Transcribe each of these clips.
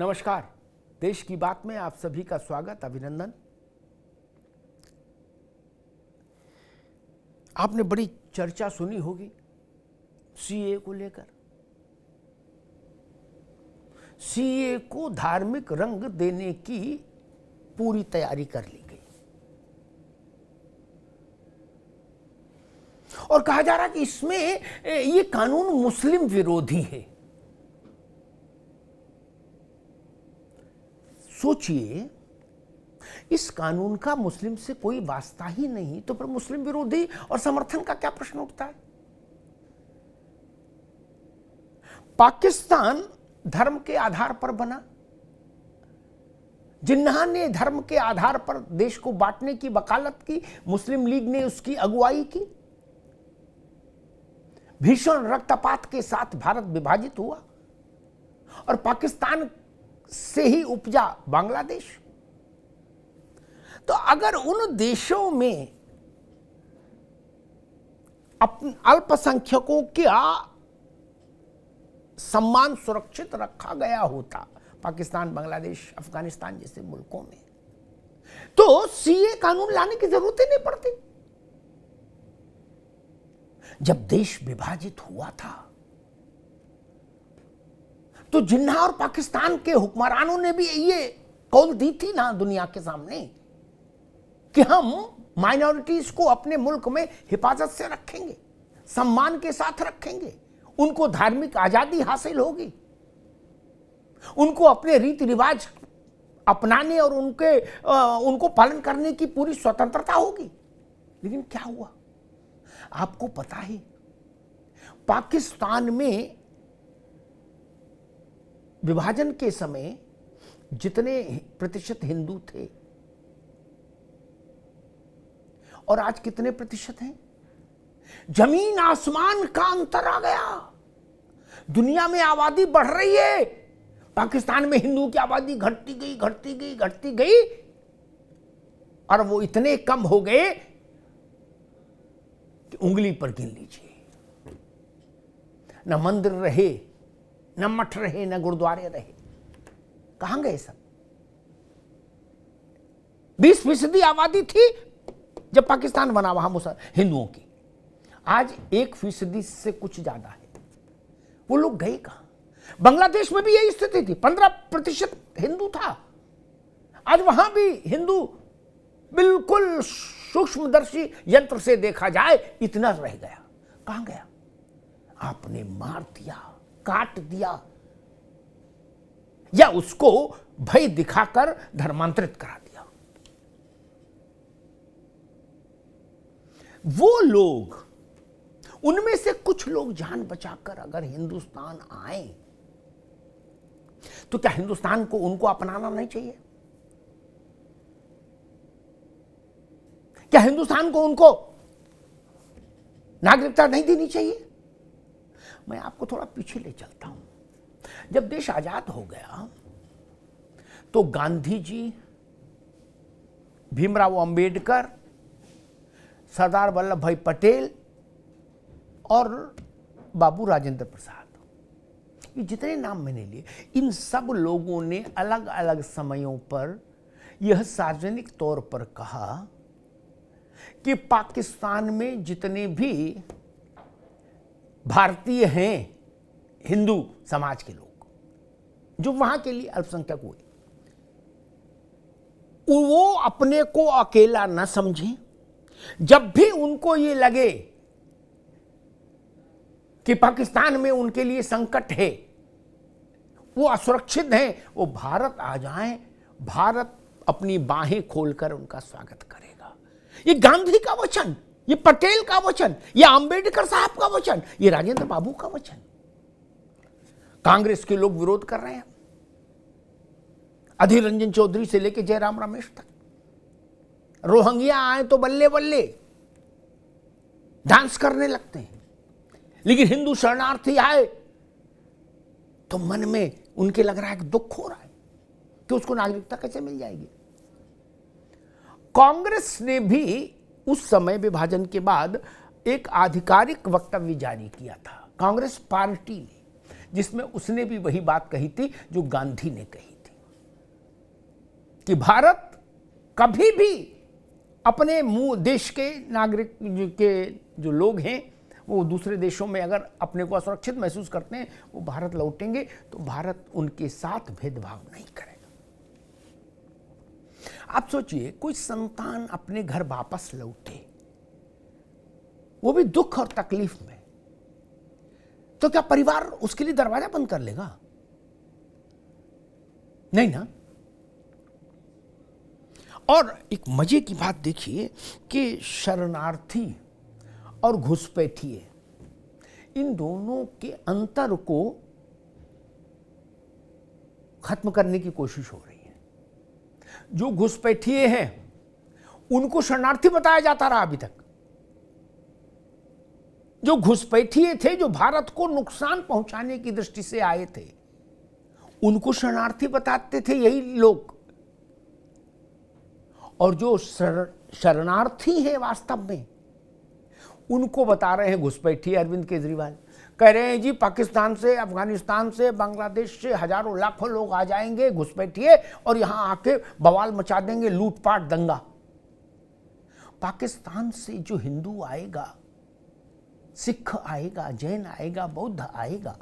नमस्कार। देश की बात में आप सभी का स्वागत, अभिनंदन। आपने बड़ी चर्चा सुनी होगी सीए को लेकर। सीए को धार्मिक रंग देने की पूरी तैयारी कर ली गई और कहा जा रहा कि इसमें ये कानून मुस्लिम विरोधी है। सोचिए, इस कानून का मुस्लिम से कोई वास्ता ही नहीं, तो फिर मुस्लिम विरोधी और समर्थन का क्या प्रश्न उठता है। पाकिस्तान धर्म के आधार पर बना। जिन्ना ने धर्म के आधार पर देश को बांटने की वकालत की, मुस्लिम लीग ने उसकी अगुवाई की। भीषण रक्तपात के साथ भारत विभाजित हुआ और पाकिस्तान से ही उपजा बांग्लादेश। तो अगर उन देशों में अल्पसंख्यकों का सम्मान सुरक्षित रखा गया होता, पाकिस्तान, बांग्लादेश, अफगानिस्तान जैसे मुल्कों में, तो सीए कानून लाने की जरूरत ही नहीं पड़ती। जब देश विभाजित हुआ था तो जिन्ना और पाकिस्तान के हुक्मरानों ने भी ये कौल दी थी ना दुनिया के सामने कि हम माइनॉरिटीज को अपने मुल्क में हिफाजत से रखेंगे, सम्मान के साथ रखेंगे, उनको धार्मिक आजादी हासिल होगी, उनको अपने रीति रिवाज अपनाने और उनको पालन करने की पूरी स्वतंत्रता होगी। लेकिन क्या हुआ आपको पता है? पाकिस्तान में विभाजन के समय जितने प्रतिशत हिंदू थे और आज कितने प्रतिशत हैं? जमीन आसमान का अंतर आ गया। दुनिया में आबादी बढ़ रही है, पाकिस्तान में हिंदू की आबादी घटती गई, घटती गई, घटती गई और वो इतने कम हो गए कि उंगली पर गिन लीजिए। न मंदिर रहे, न मठ रहे, न गुरुद्वारे रहे। कहां गए सब? 20% आबादी थी जब पाकिस्तान बना वहां हिंदुओं की, आज 1% से कुछ ज्यादा है। वो लोग गए कहां? बांग्लादेश में भी यही स्थिति थी, 15% हिंदू था, आज वहां भी हिंदू बिल्कुल सूक्ष्मदर्शी यंत्र से देखा जाए इतना रह गया। कहां गया? आपने मार दिया, काट दिया या उसको भय दिखाकर धर्मांतरित करा दिया। वो लोग, उनमें से कुछ लोग जान बचाकर अगर हिंदुस्तान आए तो क्या हिंदुस्तान को उनको अपनाना नहीं चाहिए? क्या हिंदुस्तान को उनको नागरिकता नहीं देनी चाहिए? मैं आपको थोड़ा पीछे ले चलता हूं। जब देश आजाद हो गया तो गांधी जी, भीमराव अंबेडकर, सरदार वल्लभ भाई पटेल और बाबू राजेंद्र प्रसाद, ये जितने नाम मैंने लिए, इन सब लोगों ने अलग अलग समयों पर यह सार्वजनिक तौर पर कहा कि पाकिस्तान में जितने भी भारतीय हैं, हिंदू समाज के लोग जो वहां के लिए अल्पसंख्यक हुए, वो अपने को अकेला न समझें। जब भी उनको ये लगे कि पाकिस्तान में उनके लिए संकट है, वो असुरक्षित हैं, वो भारत आ जाएं। भारत अपनी बाहें खोलकर उनका स्वागत करेगा। ये गांधी का वचन, ये पटेल का वचन, ये अंबेडकर साहब का वचन, ये राजेंद्र बाबू का वचन। कांग्रेस के लोग विरोध कर रहे हैं, अधीर रंजन चौधरी से लेकर जयराम रमेश तक। रोहिंग्या आए तो बल्ले बल्ले डांस करने लगते हैं, लेकिन हिंदू शरणार्थी आए तो मन में उनके लग रहा है कि दुख हो रहा है कि उसको नागरिकता कैसे मिल जाएगी। कांग्रेस ने भी उस समय विभाजन के बाद एक आधिकारिक वक्तव्य जारी किया था, कांग्रेस पार्टी ने, जिसमें उसने भी वही बात कही थी जो गांधी ने कही थी। कि भारत कभी भी अपने देश के नागरिक के जो लोग हैं वो दूसरे देशों में अगर अपने को असुरक्षित महसूस करते हैं वो भारत लौटेंगे तो भारत उनके साथ भेदभाव नहीं करेगा। आप सोचिए कोई संतान अपने घर वापस लौटे, वो भी दुख और तकलीफ में, तो क्या परिवार उसके लिए दरवाजा बंद कर लेगा? नहीं ना। और एक मजे की बात देखिए कि शरणार्थी और घुसपैठिए, इन दोनों के अंतर को खत्म करने की कोशिश हो रही है। जो घुसपैठिए हैं उनको शरणार्थी बताया जाता रहा अभी तक। जो घुसपैठिए थे, जो भारत को नुकसान पहुंचाने की दृष्टि से आए थे, उनको शरणार्थी बताते थे यही लोग। और जो शरणार्थी हैं वास्तव में, उनको बता रहे हैं घुसपैठिए अरविंद केजरीवाल। कह रहे हैं जी पाकिस्तान से, अफगानिस्तान से, बांग्लादेश से हजारों लाखों लोग आ जाएंगे घुसपैठिए और यहां आके बवाल मचा देंगे, लूटपाट, दंगा। पाकिस्तान से जो हिंदू आएगा, सिख आएगा, जैन आएगा, बौद्ध आएगा,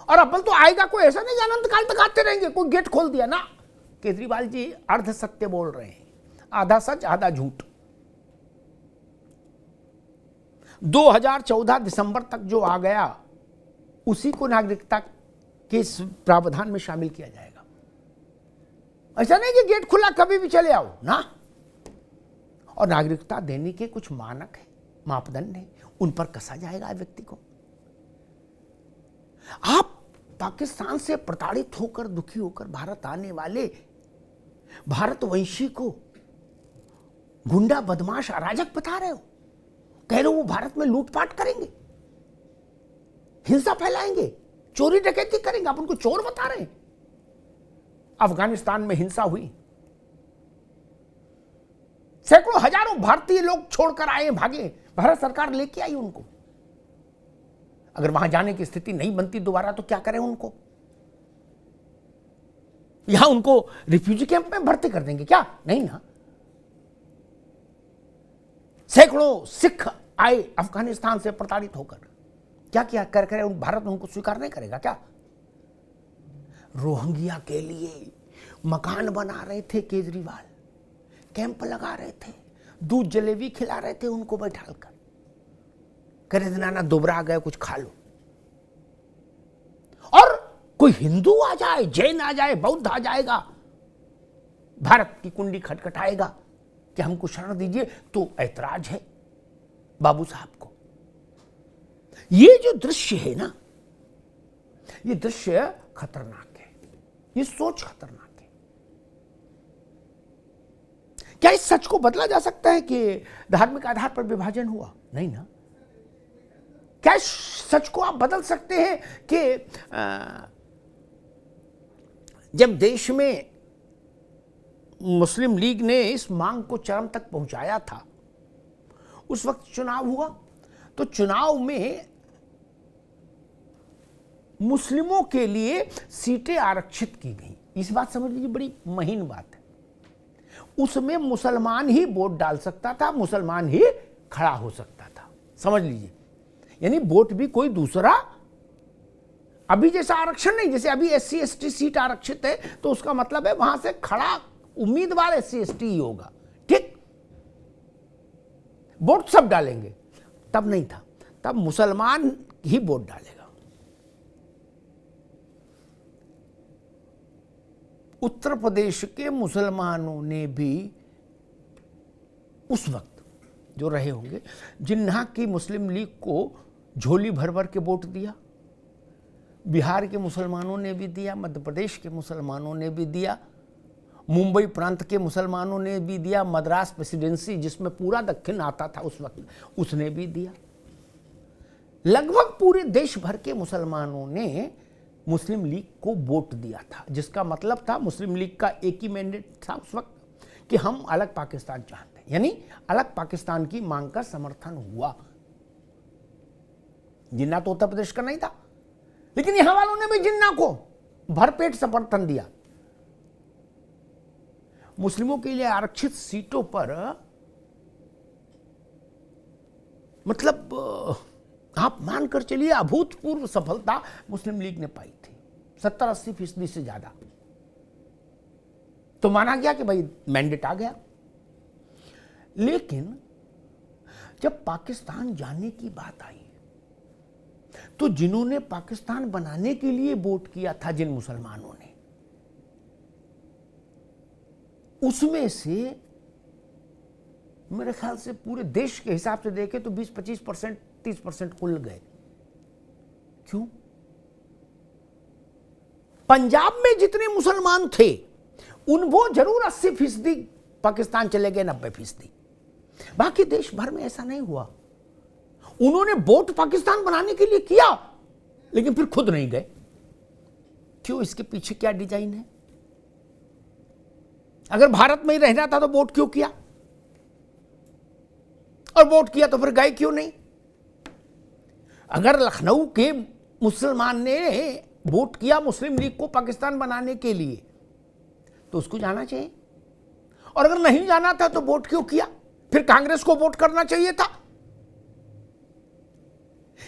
और अपन तो आएगा कोई ऐसा नहीं अनंत काल तक आते रहेंगे, कोई गेट खोल दिया ना। केजरीवाल जी अर्ध सत्य बोल रहे हैं, आधा सच आधा झूठ। 2014 दिसंबर तक जो आ गया उसी को नागरिकता के इस प्रावधान में शामिल किया जाएगा। ऐसा नहीं कि गेट खुला कभी भी चले आओ ना। और नागरिकता देने के कुछ मानक है, मापदंड है, उन पर कसा जाएगा व्यक्ति को। आप पाकिस्तान से प्रताड़ित होकर, दुखी होकर भारत आने वाले भारतवंशी को गुंडा, बदमाश, अराजक बता रहे हो। कह रहे हो वो भारत में लूटपाट करेंगे, हिंसा फैलाएंगे, चोरी डकैती करेंगे, आप उनको चोर बता रहे हैं। अफगानिस्तान में हिंसा हुई, सैकड़ों हजारों भारतीय लोग छोड़कर आए, भागे, भारत सरकार लेके आई उनको। अगर वहां जाने की स्थिति नहीं बनती दोबारा तो क्या करें उनको? यहां उनको रिफ्यूजी कैंप में भर्ती कर देंगे क्या? नहीं ना। सैकड़ों सिख आए अफगानिस्तान से प्रताड़ित होकर, क्या किया कर करे भारत उनको स्वीकार नहीं करेगा क्या? रोहिंग्या के लिए मकान बना रहे थे केजरीवाल, कैंप लगा रहे थे, दूध जलेबी खिला रहे थे उनको बैठाकर, कह रहे थे नाना दुबरा गए कुछ खा लो। और कोई हिंदू आ जाए, जैन आ जाए, बौद्ध आ जाएगा, भारत की कुंडी खटखटाएगा कि हमको शरण दीजिए, तो ऐतराज है बाबू साहब को। ये जो दृश्य है ना, ये दृश्य खतरनाक है, ये सोच खतरनाक है। क्या इस सच को बदला जा सकता है कि धार्मिक आधार पर विभाजन हुआ? नहीं ना। क्या इस सच को आप बदल सकते हैं कि जब देश में मुस्लिम लीग ने इस मांग को चरम तक पहुंचाया था, उस वक्त चुनाव हुआ, तो चुनाव में मुस्लिमों के लिए सीटें आरक्षित की गई। इस बात समझ लीजिए, बड़ी महीन बात है। उसमें मुसलमान ही वोट डाल सकता था, मुसलमान ही खड़ा हो सकता था, समझ लीजिए। यानी वोट भी कोई दूसरा, अभी जैसा आरक्षण नहीं, जैसे अभी SC ST सीट आरक्षित है तो उसका मतलब है वहां से खड़ा उम्मीदवार SC ST ही होगा, ठीक। वोट सब डालेंगे, तब नहीं था, तब मुसलमान ही वोट डालेगा। उत्तर प्रदेश के मुसलमानों ने भी उस वक्त जो रहे होंगे, जिन्ना की मुस्लिम लीग को झोली भर भर के वोट दिया, बिहार के मुसलमानों ने भी दिया, मध्य प्रदेश के मुसलमानों ने भी दिया, मुंबई प्रांत के मुसलमानों ने भी दिया, मद्रास प्रेसिडेंसी जिसमें पूरा दक्षिण आता था उस वक्त, उसने भी दिया। लगभग पूरे देश भर के मुसलमानों ने मुस्लिम लीग को वोट दिया था, जिसका मतलब था मुस्लिम लीग का एक ही मैंडेट था उस वक्त कि हम अलग पाकिस्तान चाहते हैं, यानी अलग पाकिस्तान की मांग का समर्थन हुआ। जिन्ना तो उत्तर प्रदेश का नहीं था, लेकिन यहां वालों ने भी जिन्ना को भरपेट समर्थन दिया। मुस्लिमों के लिए आरक्षित सीटों पर मतलब आप मानकर चलिए अभूतपूर्व सफलता मुस्लिम लीग ने पाई थी, 70-80% से ज्यादा। तो माना गया कि भाई मैंडेट आ गया। लेकिन जब पाकिस्तान जाने की बात आई तो जिन्होंने पाकिस्तान बनाने के लिए वोट किया था, जिन मुसलमानों ने, उसमें से मेरे ख्याल से पूरे देश के हिसाब से देखें तो 20-25%, 30% कुल गए। क्यों? पंजाब में जितने मुसलमान थे वो जरूर 80% पाकिस्तान चले गए, 90%। बाकी देश भर में ऐसा नहीं हुआ। उन्होंने वोट पाकिस्तान बनाने के लिए किया लेकिन फिर खुद नहीं गए। क्यों? इसके पीछे क्या डिजाइन है? अगर भारत में ही रहना था तो वोट क्यों किया? और वोट किया तो फिर गए क्यों नहीं? अगर लखनऊ के मुसलमान ने वोट किया मुस्लिम लीग को पाकिस्तान बनाने के लिए तो उसको जाना चाहिए। और अगर नहीं जाना था तो वोट क्यों किया? फिर कांग्रेस को वोट करना चाहिए था।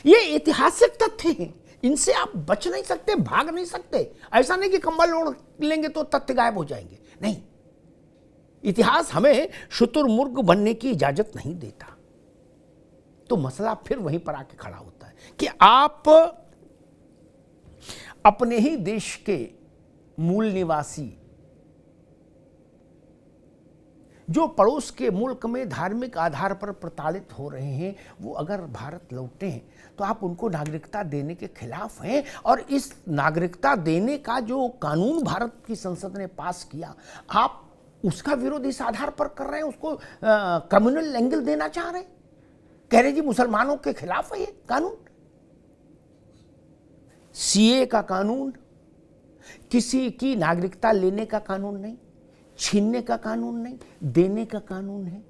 ये ऐतिहासिक तथ्य हैं, इनसे आप बच नहीं सकते, भाग नहीं सकते। ऐसा नहीं कि कंबल ओढ़ लेंगे तो तथ्य गायब हो जाएंगे, नहीं। इतिहास हमें शुतुरमुर्ग बनने की इजाजत नहीं देता। तो मसला फिर वहीं पर आके खड़ा होता है कि आप अपने ही देश के मूल निवासी जो पड़ोस के मुल्क में धार्मिक आधार पर प्रताड़ित हो रहे हैं, वो अगर भारत लौटे तो आप उनको नागरिकता देने के खिलाफ हैं। और इस नागरिकता देने का जो कानून भारत की संसद ने पास किया, आप उसका विरोध इस आधार पर कर रहे हैं, उसको कम्युनल एंगल देना चाह रहे हैं। कह रहे जी मुसलमानों के खिलाफ है ये कानून। सीए का कानून किसी की नागरिकता लेने का कानून नहीं, छीनने का कानून नहीं, देने का कानून है।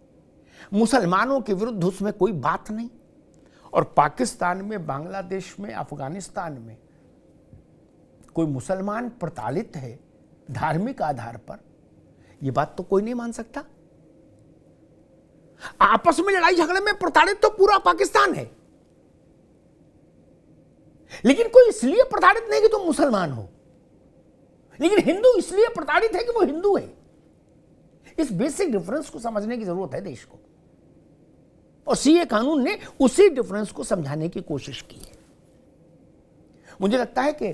मुसलमानों के विरुद्ध उसमें कोई बात नहीं। और पाकिस्तान में, बांग्लादेश में, अफगानिस्तान में कोई मुसलमान प्रताड़ित है धार्मिक आधार पर, यह बात तो कोई नहीं मान सकता। आपस में लड़ाई झगड़े में प्रताड़ित तो पूरा पाकिस्तान है, लेकिन कोई इसलिए प्रताड़ित नहीं कि तुम मुसलमान हो, लेकिन हिंदू इसलिए प्रताड़ित है कि वो हिंदू है। इस बेसिक डिफरेंस को समझने की जरूरत है देश को, और सीए कानून ने उसी डिफरेंस को समझाने की कोशिश की है। मुझे लगता है कि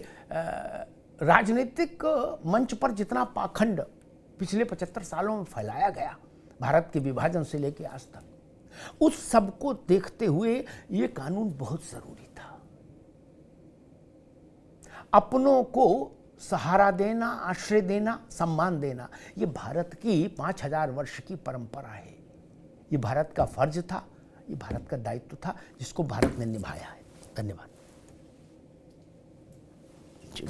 राजनीतिक मंच पर जितना पाखंड पिछले 75 सालों में फैलाया गया, भारत के विभाजन से लेकर आज तक, उस सब को देखते हुए यह कानून बहुत जरूरी था। अपनों को सहारा देना, आश्रय देना, सम्मान देना, ये भारत की 5000 वर्ष की परंपरा है। ये भारत का फर्ज था, ये भारत का दायित्व था, जिसको भारत ने निभाया है। धन्यवाद जी।